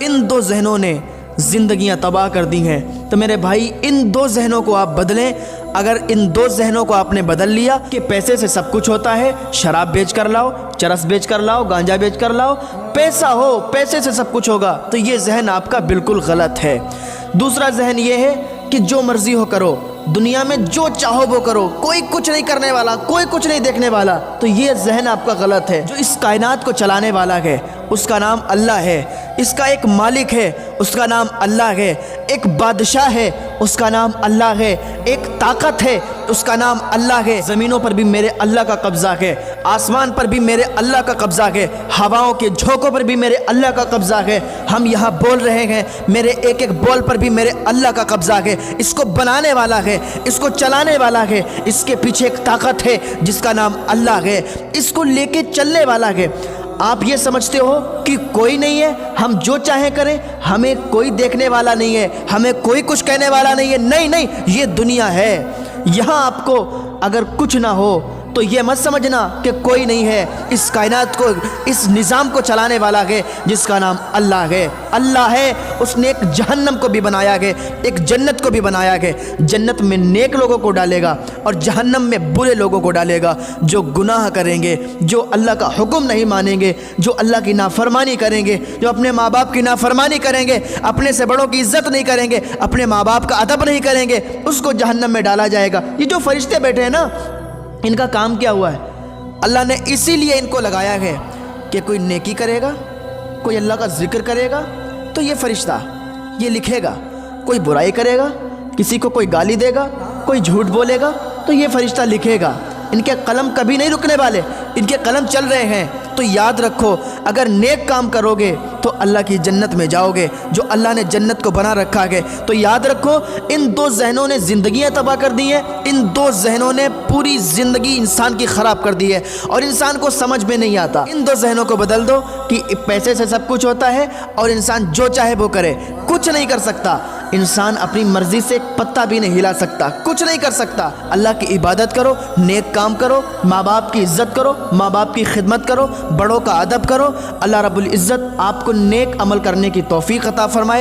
ان دو ذہنوں نے زندگیاں تباہ کر دی ہیں۔ تو میرے بھائی ان دو ذہنوں کو آپ بدلیں۔ اگر ان دو ذہنوں کو آپ نے بدل لیا کہ پیسے سے سب کچھ ہوتا ہے، شراب بیچ کر لاؤ، چرس بیچ کر لاؤ، گانجا بیچ کر لاؤ، پیسہ ہو، پیسے سے سب کچھ ہوگا، تو یہ ذہن آپ کا بالکل غلط ہے۔ دوسرا ذہن یہ ہے کہ جو مرضی ہو کرو، دنیا میں جو چاہو وہ کرو، کوئی کچھ نہیں کرنے والا، کوئی کچھ نہیں دیکھنے والا، تو یہ ذہن آپ کا غلط ہے۔ جو اس کائنات کو چلانے والا ہے اس کا نام اللہ ہے، اس کا ایک مالک ہے اس کا نام اللہ ہے، ایک بادشاہ ہے اس کا نام اللہ ہے، ایک طاقت ہے اس کا نام اللہ ہے۔ زمینوں پر بھی میرے اللہ کا قبضہ ہے، آسمان پر بھی میرے اللہ کا قبضہ ہے، ہواؤں کے جھونکوں پر بھی میرے اللہ کا قبضہ ہے۔ ہم یہاں بول رہے ہیں، میرے ایک ایک بول پر بھی میرے اللہ کا قبضہ ہے۔ اس کو بنانے والا ہے، اس کو چلانے والا ہے، اس کے پیچھے ایک طاقت ہے جس کا نام اللہ ہے، اس کو لے کے چلنے والا ہے۔ آپ یہ سمجھتے ہو کہ کوئی نہیں ہے، ہم جو چاہیں کریں، ہمیں کوئی دیکھنے والا نہیں ہے، ہمیں کوئی کچھ کہنے والا نہیں ہے۔ نہیں نہیں، یہ دنیا ہے۔ یہاں آپ کو اگر کچھ نہ ہو تو یہ مت سمجھنا کہ کوئی نہیں ہے۔ اس کائنات کو، اس نظام کو چلانے والا ہے جس کا نام اللہ ہے۔ اللہ ہے، اس نے ایک جہنم کو بھی بنایا ہے، ایک جنت کو بھی بنایا ہے۔ جنت میں نیک لوگوں کو ڈالے گا اور جہنم میں برے لوگوں کو ڈالے گا، جو گناہ کریں گے، جو اللہ کا حکم نہیں مانیں گے، جو اللہ کی نافرمانی کریں گے، جو اپنے ماں باپ کی نافرمانی کریں گے، اپنے سے بڑوں کی عزت نہیں کریں گے، اپنے ماں باپ کا ادب نہیں کریں گے، اس کو جہنم میں ڈالا جائے گا۔ یہ جو فرشتے بیٹھے ہیں نا، ان کا کام کیا ہوا ہے؟ اللہ نے اسی لیے ان کو لگایا ہے کہ کوئی نیکی کرے گا، کوئی اللہ کا ذکر کرے گا تو یہ فرشتہ یہ لکھے گا، کوئی برائی کرے گا، کسی کو کوئی گالی دے گا، کوئی جھوٹ بولے گا تو یہ فرشتہ لکھے گا۔ ان کے قلم کبھی نہیں رکنے والے، ان کے قلم چل رہے ہیں۔ تو یاد رکھو، اگر نیک کام کرو گے تو اللہ کی جنت میں جاؤ گے، جو اللہ نے جنت کو بنا رکھا ہے۔ تو یاد رکھو، ان دو ذہنوں نے زندگیاں تباہ کر دی ہیں، ان دو ذہنوں نے پوری زندگی انسان کی خراب کر دی ہے، اور انسان کو سمجھ میں نہیں آتا۔ ان دو ذہنوں کو بدل دو کہ پیسے سے سب کچھ ہوتا ہے اور انسان جو چاہے وہ کرے، کچھ نہیں کر سکتا۔ انسان اپنی مرضی سے ایک پتا بھی نہیں ہلا سکتا، کچھ نہیں کر سکتا۔ اللہ کی عبادت کرو، نیک کام کرو، ماں باپ کی عزت کرو، ماں باپ کی خدمت کرو، بڑوں کا ادب کرو۔ اللہ رب العزت آپ کو نیک عمل کرنے کی توفیق عطا فرمائے۔